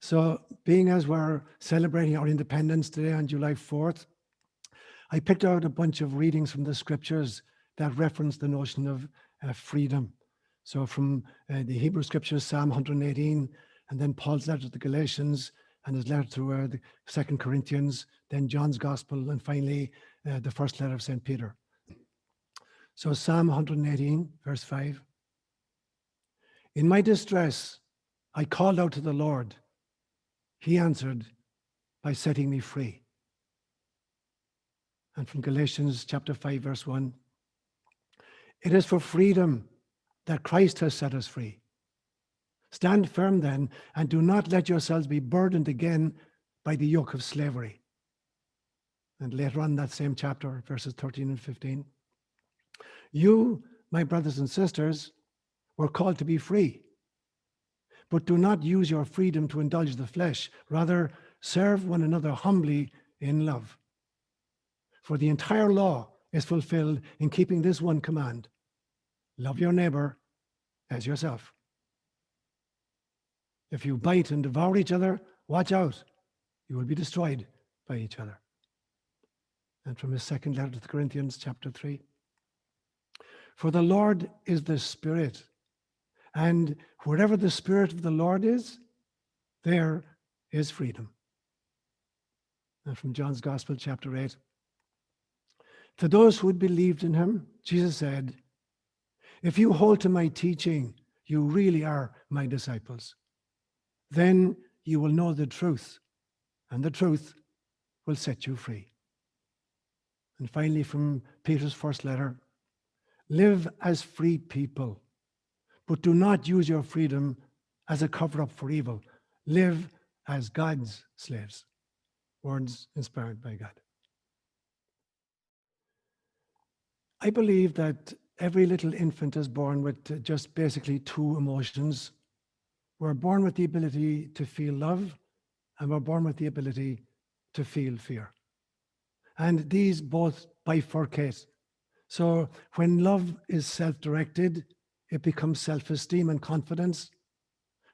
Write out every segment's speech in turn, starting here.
So being as we're celebrating our independence today on July 4th, I picked out a bunch of readings from the scriptures that reference the notion of freedom. So from the Hebrew scriptures, Psalm 118, and then Paul's letter to the Galatians, and his letter to the 2 Corinthians, then John's Gospel, and finally the first letter of St. Peter. So Psalm 118, verse 5. In my distress, I called out to the Lord. He answered by setting me free. And from Galatians chapter 5, verse 1. It is for freedom that Christ has set us free. Stand firm then, and do not let yourselves be burdened again by the yoke of slavery. And later on in that same chapter, verses 13 and 15. You, my brothers and sisters, were called to be free. But do not use your freedom to indulge the flesh. Rather, serve one another humbly in love. For the entire law is fulfilled in keeping this one command. Love your neighbor as yourself. If you bite and devour each other, watch out. You will be destroyed by each other. And from his second letter to the Corinthians, chapter 3. For the Lord is the Spirit, and wherever the Spirit of the Lord is, there is freedom. And from John's Gospel, chapter 8. To those who had believed in him, Jesus said, if you hold to my teaching, you really are my disciples. Then you will know the truth, and the truth will set you free. And finally, from Peter's first letter, live as free people, but do not use your freedom as a cover-up for evil. Live as God's slaves. Words inspired by God. I believe that every little infant is born with just basically two emotions. We're born with the ability to feel love, and we're born with the ability to feel fear. And these both bifurcate. So when love is self-directed, it becomes self-esteem and confidence.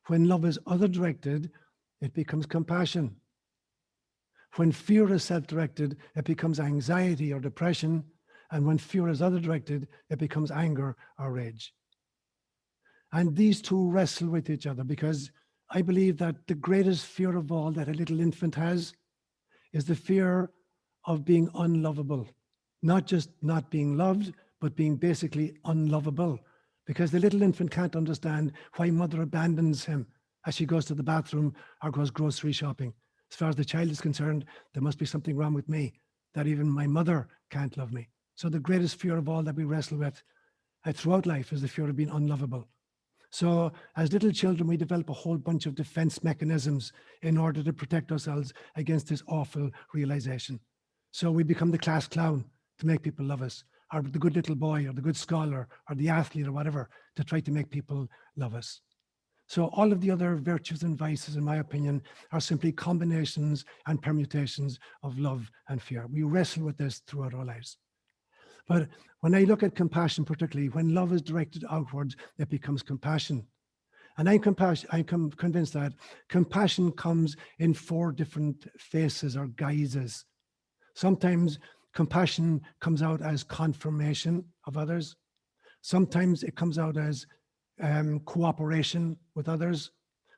When love is other-directed, it becomes compassion. When fear is self-directed, it becomes anxiety or depression. And when fear is other-directed, it becomes anger or rage. And these two wrestle with each other, because I believe that the greatest fear of all that a little infant has is the fear of being unlovable. Not just not being loved, but being basically unlovable. Because the little infant can't understand why mother abandons him as she goes to the bathroom or goes grocery shopping. As far as the child is concerned, there must be something wrong with me, that even my mother can't love me. So the greatest fear of all that we wrestle with throughout life is the fear of being unlovable. So as little children, we develop a whole bunch of defense mechanisms in order to protect ourselves against this awful realization. So we become the class clown to make people love us, or the good little boy, or the good scholar, or the athlete, or whatever, to try to make people love us. So all of the other virtues and vices, in my opinion, are simply combinations and permutations of love and fear. We wrestle with this throughout our lives. But when I look at compassion, particularly when love is directed outwards, it becomes compassion. And I'm convinced that compassion comes in 4 different faces or guises. Sometimes compassion comes out as confirmation of others. Sometimes it comes out as cooperation with others.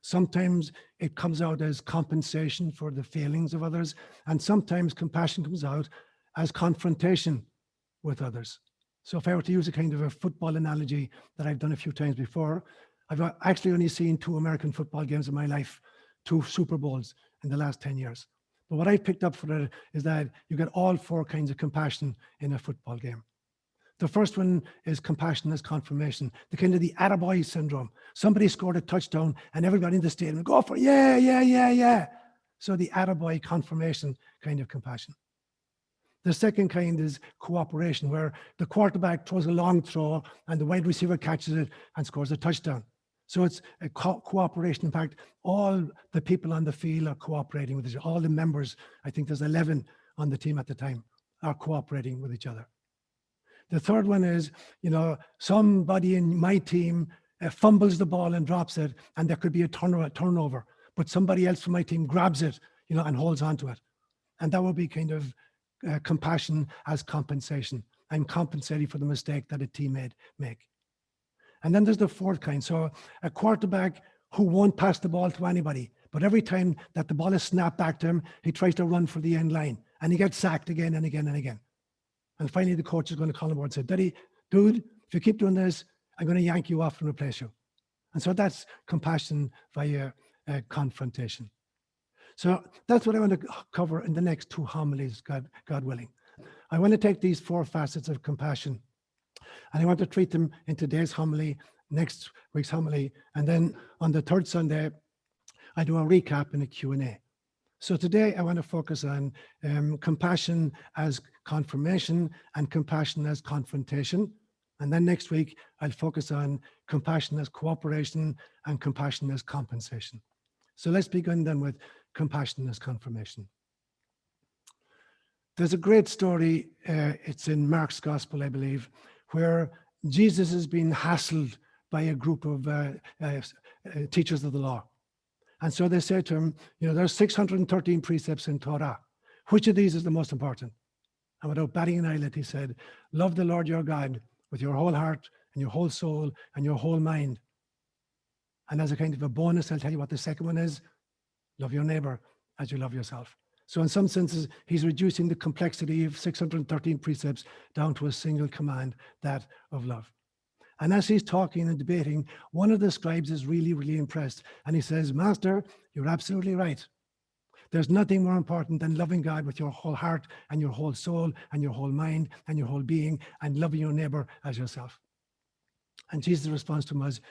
Sometimes it comes out as compensation for the failings of others. And sometimes compassion comes out as confrontation with others. So if I were to use a kind of a football analogy that I've done a few times before, I've actually only seen 2 American football games in my life, 2 Super Bowls in the last 10 years. But what I've picked up for it is that you get all 4 kinds of compassion in a football game. The first one is compassion as confirmation, the kind of the attaboy syndrome. Somebody scored a touchdown and everybody in the stadium would go for it, yeah, yeah, yeah, yeah. So the attaboy confirmation kind of compassion. The second kind is cooperation, where the quarterback throws a long throw and the wide receiver catches it and scores a touchdown. So it's a cooperation. In fact, all the people on the field are cooperating with each other. All the members, I think there's 11 on the team at the time, are cooperating with each other. The third one is, somebody in my team fumbles the ball and drops it, and there could be a turnover. but somebody else from my team grabs it, and holds on to it. And that would be kind of compassion as compensation. I'm compensating for the mistake that a teammate make. And then there's the fourth kind. So a quarterback who won't pass the ball to anybody, but every time that the ball is snapped back to him, he tries to run for the end line and he gets sacked again and again and again. And finally, the coach is going to call him over and say, dude, if you keep doing this, I'm going to yank you off and replace you. And so that's compassion via confrontation. So that's what I want to cover in the next 2 homilies, God willing. I want to take these 4 facets of compassion and I want to treat them in today's homily, next week's homily, and then on the 3rd Sunday, I do a recap and a Q&A. So today I want to focus on compassion as confirmation and compassion as confrontation. And then next week, I'll focus on compassion as cooperation and compassion as compensation. So let's begin then with compassion as confirmation. There's a great story, it's in Mark's Gospel, I believe, where Jesus is being hassled by a group of teachers of the law. And so they say to him, there's 613 precepts in Torah. Which of these is the most important? And without batting an eyelid, he said, love the Lord your God with your whole heart and your whole soul and your whole mind. And as a kind of a bonus, I'll tell you what the second one is. Love your neighbor as you love yourself. So in some senses, he's reducing the complexity of 613 precepts down to a single command, that of love. And as he's talking and debating, one of the scribes is really, really impressed. And he says, Master, you're absolutely right. There's nothing more important than loving God with your whole heart and your whole soul and your whole mind and your whole being and loving your neighbor as yourself. And Jesus' response to him was,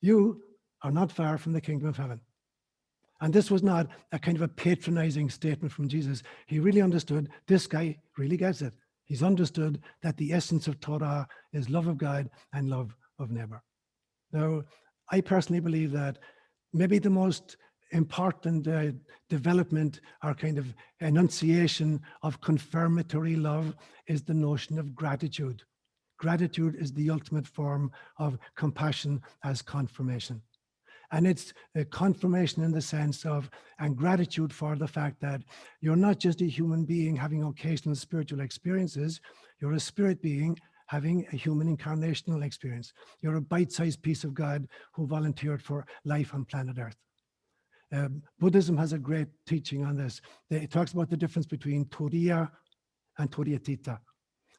you are not far from the kingdom of heaven. And this was not a kind of a patronizing statement from Jesus. He really understood, this guy really gets it. He's understood that the essence of Torah is love of God and love of neighbor. Now, I personally believe that maybe the most important development or kind of enunciation of confirmatory love is the notion of gratitude. Gratitude is the ultimate form of compassion as confirmation. And it's a confirmation in the sense of, and gratitude for the fact that you're not just a human being having occasional spiritual experiences, you're a spirit being having a human incarnational experience. You're a bite-sized piece of God who volunteered for life on planet Earth. Buddhism has a great teaching on this. It talks about the difference between turiya and turiyatita.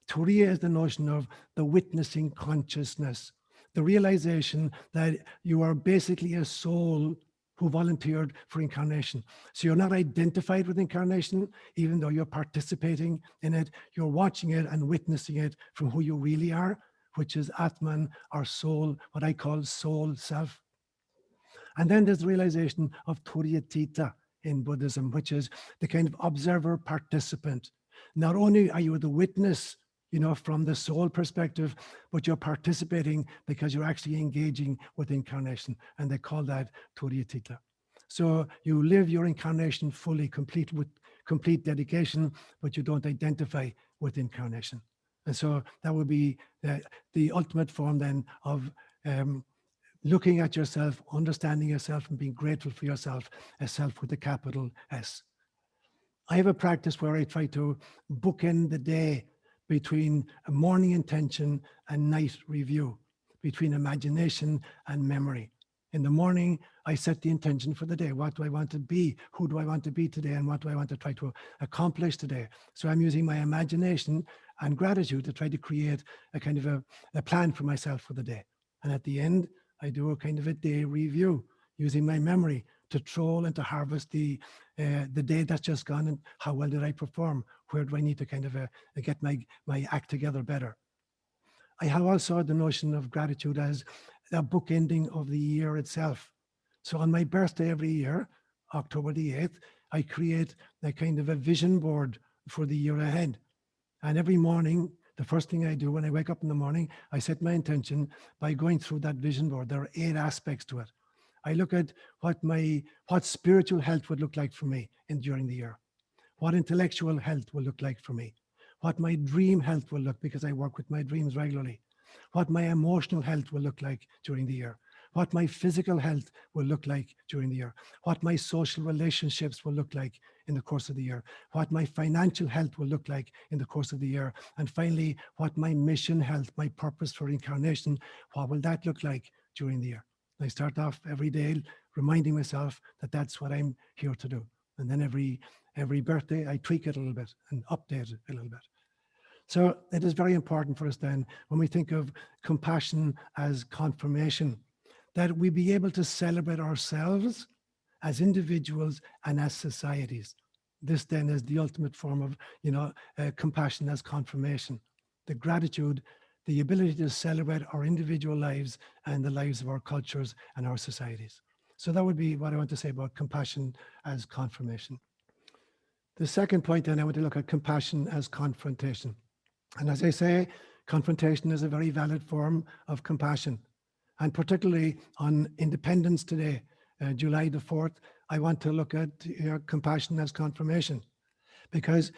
Turiya is the notion of the witnessing consciousness, the realization that you are basically a soul who volunteered for incarnation. So you're not identified with incarnation, even though you're participating in it. You're watching it and witnessing it from who you really are, which is Atman, our soul, what I call soul self. And then there's the realization of Turiyatita in Buddhism, which is the kind of observer participant. Not only are you the witness, from the soul perspective, but you're participating because you're actually engaging with incarnation. And they call that Turiyatita. So you live your incarnation fully, complete with complete dedication, but you don't identify with incarnation. And so that would be the ultimate form then of looking at yourself, understanding yourself, and being grateful for yourself, a self with a capital S. I have a practice where I try to bookend the day between a morning intention and night review, between imagination and memory. In the morning, I set the intention for the day. What do I want to be? Who do I want to be today? And what do I want to try to accomplish today? So I'm using my imagination and gratitude to try to create a kind of a plan for myself for the day. And at the end, I do a kind of a day review using my memory to troll and to harvest the day that's just gone and how well did I perform? Where do I need to kind of get my act together better? I have also the notion of gratitude as a bookending of the year itself. So on my birthday every year, October the 8th, I create a kind of a vision board for the year ahead. And every morning, the first thing I do when I wake up in the morning, I set my intention by going through that vision board. There are 8 aspects to it. I look at what spiritual health would look like for me during the year, what intellectual health will look like for me, what my dream health will look, because I work with my dreams regularly, what my emotional health will look like during the year, what my physical health will look like during the year, what my social relationships will look like in the course of the year, what my financial health will look like in the course of the year, and finally, what my mission health, my purpose for incarnation, what will that look like during the year. I start off every day reminding myself that that's what I'm here to do. And then every birthday, I tweak it a little bit and update it a little bit. So it is very important for us then, when we think of compassion as confirmation, that we be able to celebrate ourselves as individuals and as societies. This then is the ultimate form of, compassion as confirmation. The gratitude, the ability to celebrate our individual lives and the lives of our cultures and our societies. So that would be what I want to say about compassion as confirmation. The second point then, I want to look at compassion as confrontation. And as I say, confrontation is a very valid form of compassion. And particularly on Independence Day, July the 4th, I want to look at compassion as confirmation. Because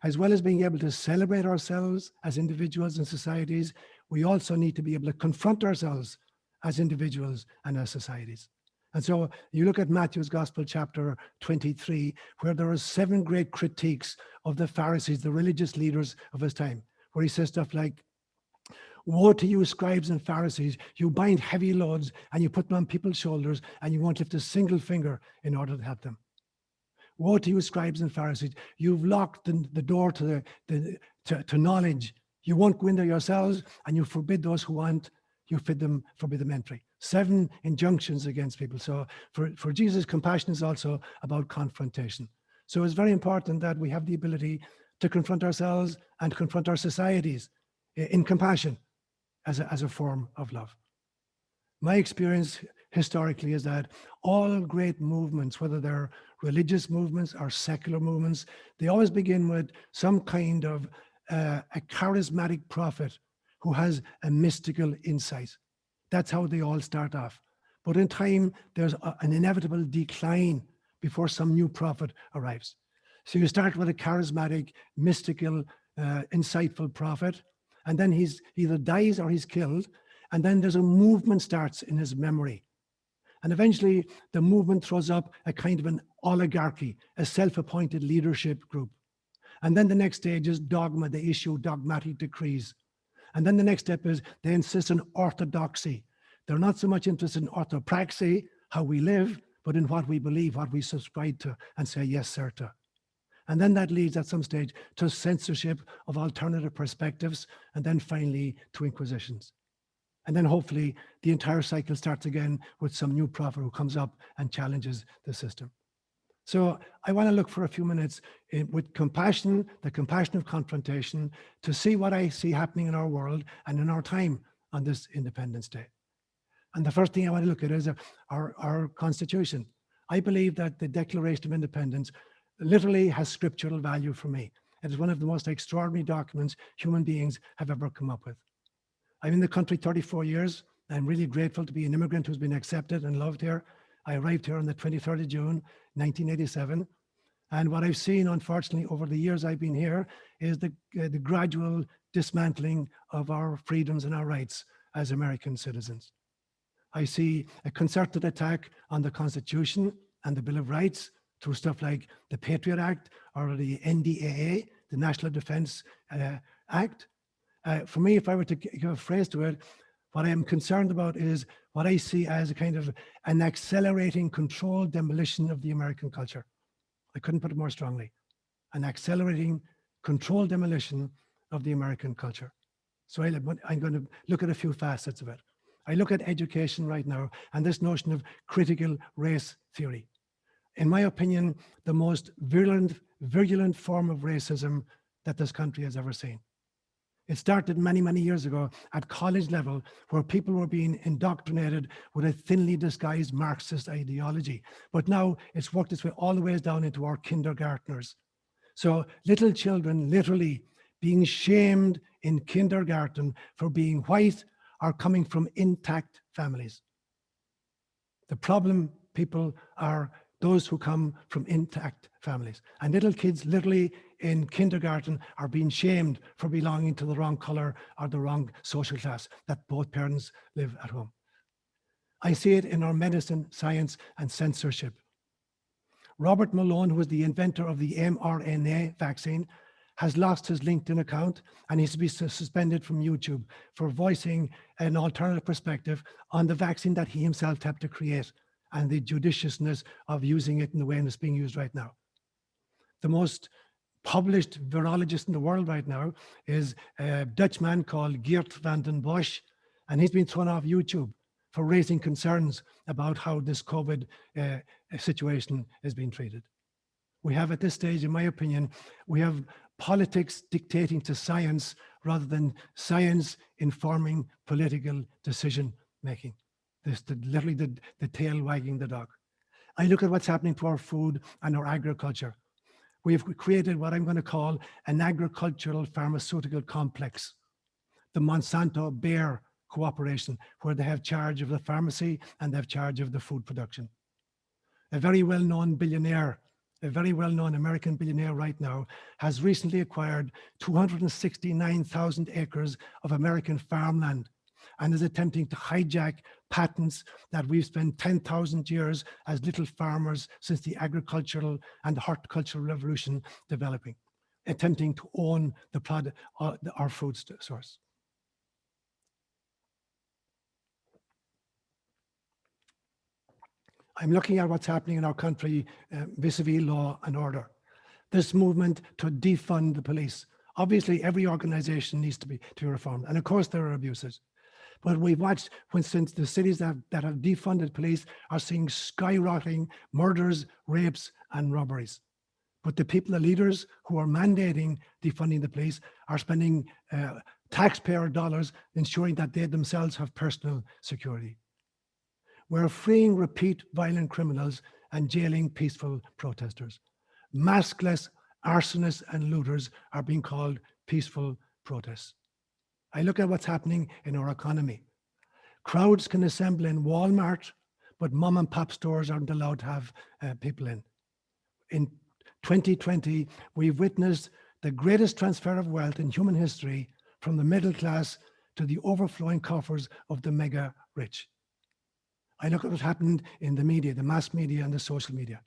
as well as being able to celebrate ourselves as individuals and societies, we also need to be able to confront ourselves as individuals and as societies. And so you look at Matthew's Gospel, chapter 23, where there are 7 great critiques of the Pharisees, the religious leaders of his time, where he says stuff like, "Woe to you, scribes and Pharisees, you bind heavy loads and you put them on people's shoulders and you won't lift a single finger in order to help them. Woe to you, scribes and Pharisees, you've locked the door to knowledge. You won't go in there yourselves and you forbid those who want, you forbid them entry." 7 injunctions against people. So for Jesus, compassion is also about confrontation. So it's very important that we have the ability to confront ourselves and confront our societies in compassion as a form of love. My experience historically is that all great movements, whether they're religious movements or secular movements, they always begin with some kind of a charismatic prophet who has a mystical insight. That's how they all start off. But in time, there's an inevitable decline before some new prophet arrives. So you start with a charismatic, mystical, insightful prophet, and then he's either dies or he's killed, and then there's a movement starts in his memory. And eventually, the movement throws up a kind of an oligarchy, a self-appointed leadership group. And then the next stage is dogma. They issue dogmatic decrees. And then the next step is they insist on orthodoxy. They're not so much interested in orthopraxy, how we live, but in what we believe, what we subscribe to and say yes, sir, to. And then that leads at some stage to censorship of alternative perspectives, and then finally to inquisitions. And then hopefully the entire cycle starts again with some new prophet who comes up and challenges the system. So I want to look for a few minutes with compassion, the compassion of confrontation, to see what I see happening in our world and in our time on this Independence Day. And the first thing I want to look at is our Constitution. I believe that the Declaration of Independence literally has scriptural value for me. It is one of the most extraordinary documents human beings have ever come up with. I'm in the country 34 years. I'm really grateful to be an immigrant who's been accepted and loved here. I arrived here on the 23rd of June, 1987. And what I've seen, unfortunately, over the years I've been here is the gradual dismantling of our freedoms and our rights as American citizens. I see a concerted attack on the Constitution and the Bill of Rights through stuff like the Patriot Act or the NDAA, the National Defense Act. For me, if I were to give a phrase to it, what I am concerned about is what I see as a kind of an accelerating controlled demolition of the American culture. I couldn't put it more strongly. An accelerating controlled demolition of the American culture. So I'm going to look at a few facets of it. I look at education right now and this notion of critical race theory. In my opinion, the most virulent form of racism that this country has ever seen. It started many, many years ago at college level, where people were being indoctrinated with a thinly disguised Marxist ideology. But now it's worked its way all the way down into our kindergartners. So little children literally being shamed in kindergarten for being white or coming from intact families. The problem, people, are those who come from intact families. And little kids literally in kindergarten are being shamed for belonging to the wrong color or the wrong social class, that both parents live at home. I see it in our medicine, science, and censorship. Robert Malone, who was the inventor of the mRNA vaccine, has lost his LinkedIn account and he's to be suspended from YouTube for voicing an alternative perspective on the vaccine that he himself helped to create and the judiciousness of using it in the way it's being used right now. The most published virologist in the world right now is a Dutchman called Geert van den Bosch, and he's been thrown off YouTube for raising concerns about how this COVID situation is being treated. We have at this stage, in my opinion, we have politics dictating to science rather than science informing political decision making. This literally the tail wagging the dog. I look at what's happening to our food and our agriculture. We have created what I'm going to call an agricultural pharmaceutical complex, the Monsanto-Bayer cooperation, where they have charge of the pharmacy and they have charge of the food production. A very well-known billionaire, a very well-known American billionaire right now, has recently acquired 269,000 acres of American farmland and is attempting to hijack patents that we've spent 10,000 years as little farmers since the agricultural and horticultural revolution developing, attempting to own the product, our food source. I'm looking at what's happening in our country vis-a-vis law and order. This movement to defund the police. Obviously, every organization needs to be reformed. And of course, there are abuses. But we've watched since the cities that have defunded police are seeing skyrocketing murders, rapes, and robberies. But the people, the leaders who are mandating defunding the police are spending taxpayer dollars ensuring that they themselves have personal security. We're freeing repeat violent criminals and jailing peaceful protesters. Maskless arsonists and looters are being called peaceful protests. I look at what's happening in our economy. Crowds can assemble in Walmart, but mom and pop stores aren't allowed to have people in. In 2020, we've witnessed the greatest transfer of wealth in human history from the middle class to the overflowing coffers of the mega rich. I look at what happened in the media, the mass media and the social media.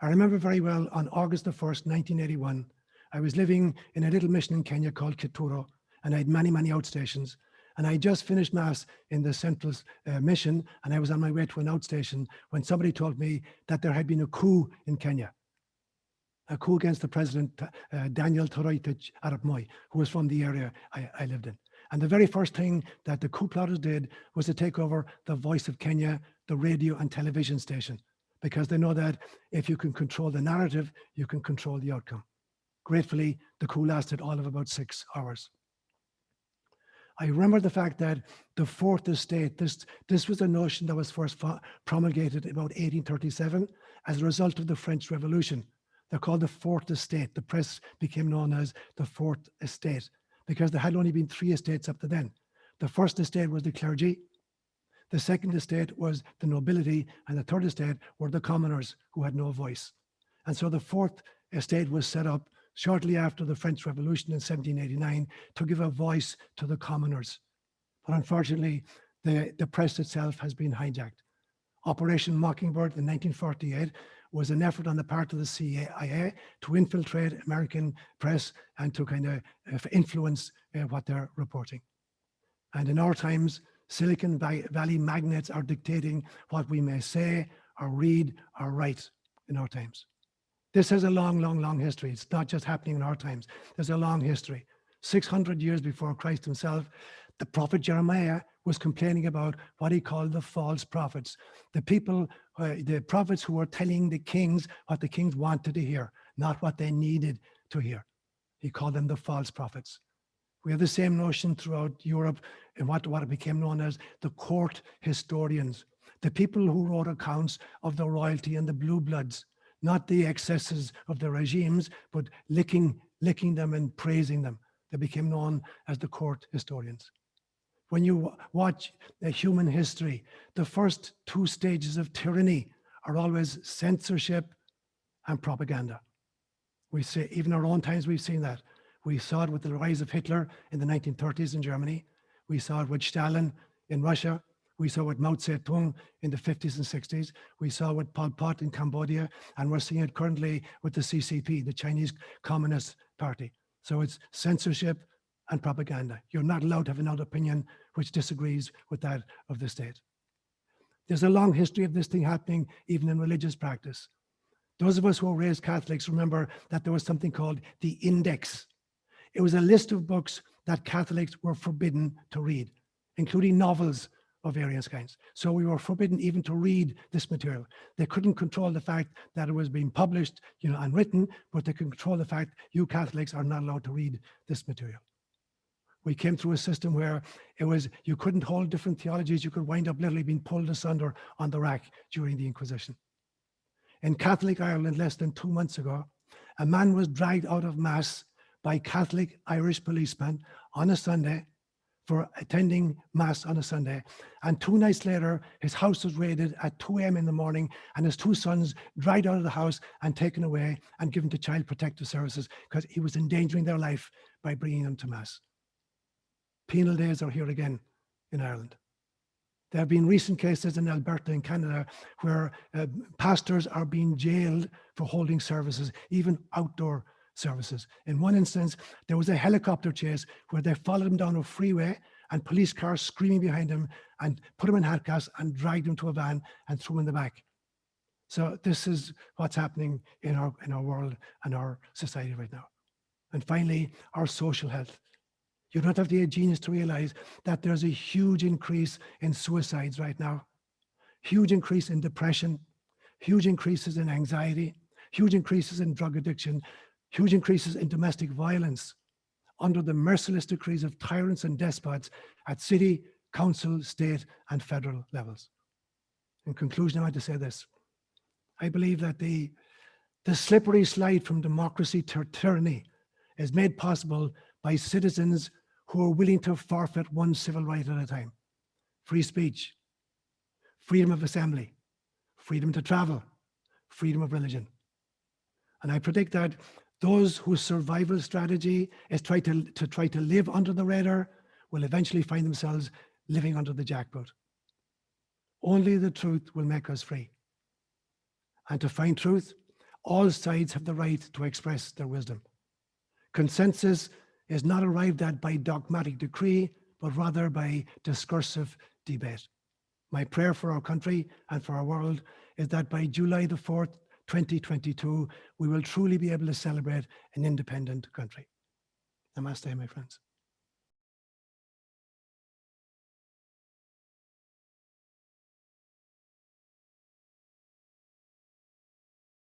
I remember very well on August the 1st, 1981, I was living in a little mission in Kenya called Kituro, and I had many, many outstations. And I just finished Mass in the Central mission, and I was on my way to an outstation when somebody told me that there had been a coup in Kenya, a coup against the president, Daniel Toroitich Arap Moi, who was from the area I lived in. And the very first thing that the coup plotters did was to take over the Voice of Kenya, the radio and television station, because they know that if you can control the narrative, you can control the outcome. Gratefully, the coup lasted all of about 6 hours. I remember the fact that the fourth estate, this was a notion that was first promulgated in about 1837 as a result of the French Revolution. They're called the fourth estate. The press became known as the fourth estate because there had only been 3 estates up to then. The first estate was the clergy, the second estate was the nobility, and the third estate were the commoners who had no voice. And so the fourth estate was set up shortly after the French Revolution in 1789 to give a voice to the commoners. But unfortunately, the press itself has been hijacked. Operation Mockingbird in 1948 was an effort on the part of the CIA to infiltrate American press and to kind of influence what they're reporting. And in our times, Silicon Valley magnates are dictating what we may say or read or write in our times. This has a long, long, long history. It's not just happening in our times. There's a long history. 600 years before Christ himself, the prophet Jeremiah was complaining about what he called the false prophets. The people, the prophets who were telling the kings what the kings wanted to hear, not what they needed to hear. He called them the false prophets. We have the same notion throughout Europe in what became known as the court historians, the people who wrote accounts of the royalty and the blue bloods, not the excesses of the regimes, but licking them and praising them. They became known as the court historians. When you watch human history, the first 2 stages of tyranny are always censorship and propaganda. We see, even in our own times, we've seen that. We saw it with the rise of Hitler in the 1930s in Germany. We saw it with Stalin in Russia. We saw what Mao Zedong in the 50s and 60s. We saw what Pol Pot in Cambodia, and we're seeing it currently with the CCP, the Chinese Communist Party. So it's censorship and propaganda. You're not allowed to have another opinion which disagrees with that of the state. There's a long history of this thing happening even in religious practice. Those of us who were raised Catholics remember that there was something called the Index. It was a list of books that Catholics were forbidden to read, including novels of various kinds. So we were forbidden even to read this material. They couldn't control the fact that it was being published, and written, but they could control the fact you Catholics are not allowed to read this material. We came through a system where you couldn't hold different theologies. You could wind up literally being pulled asunder on the rack during the Inquisition. In Catholic Ireland, less than 2 months ago, a man was dragged out of Mass by Catholic Irish policemen on a Sunday for attending Mass on a Sunday. And 2 nights later, his house was raided at 2 a.m. in the morning, and his 2 sons dragged out of the house and taken away and given to Child Protective Services because he was endangering their life by bringing them to Mass. Penal days are here again in Ireland. There have been recent cases in Alberta in Canada where pastors are being jailed for holding services, even outdoor services. In one instance, there was a helicopter chase where they followed him down a freeway and police cars screaming behind him and put him in handcuffs and dragged him to a van and threw him in the back. So this is what's happening in our world and our society right now. And finally, our social health. You don't have to be a genius to realize that there's a huge increase in suicides right now, huge increase in depression, huge increases in anxiety, huge increases in drug addiction, huge increases in domestic violence under the merciless decrees of tyrants and despots at city, council, state, and federal levels. In conclusion, I want to say this. I believe that the slippery slide from democracy to tyranny is made possible by citizens who are willing to forfeit one civil right at a time. Free speech, freedom of assembly, freedom to travel, freedom of religion. And I predict that those whose survival strategy is try to live under the radar will eventually find themselves living under the jackboot. Only the truth will make us free. And to find truth, all sides have the right to express their wisdom. Consensus is not arrived at by dogmatic decree, but rather by discursive debate. My prayer for our country and for our world is that by July the 4th, 2022, we will truly be able to celebrate an independent country. Namaste, my friends.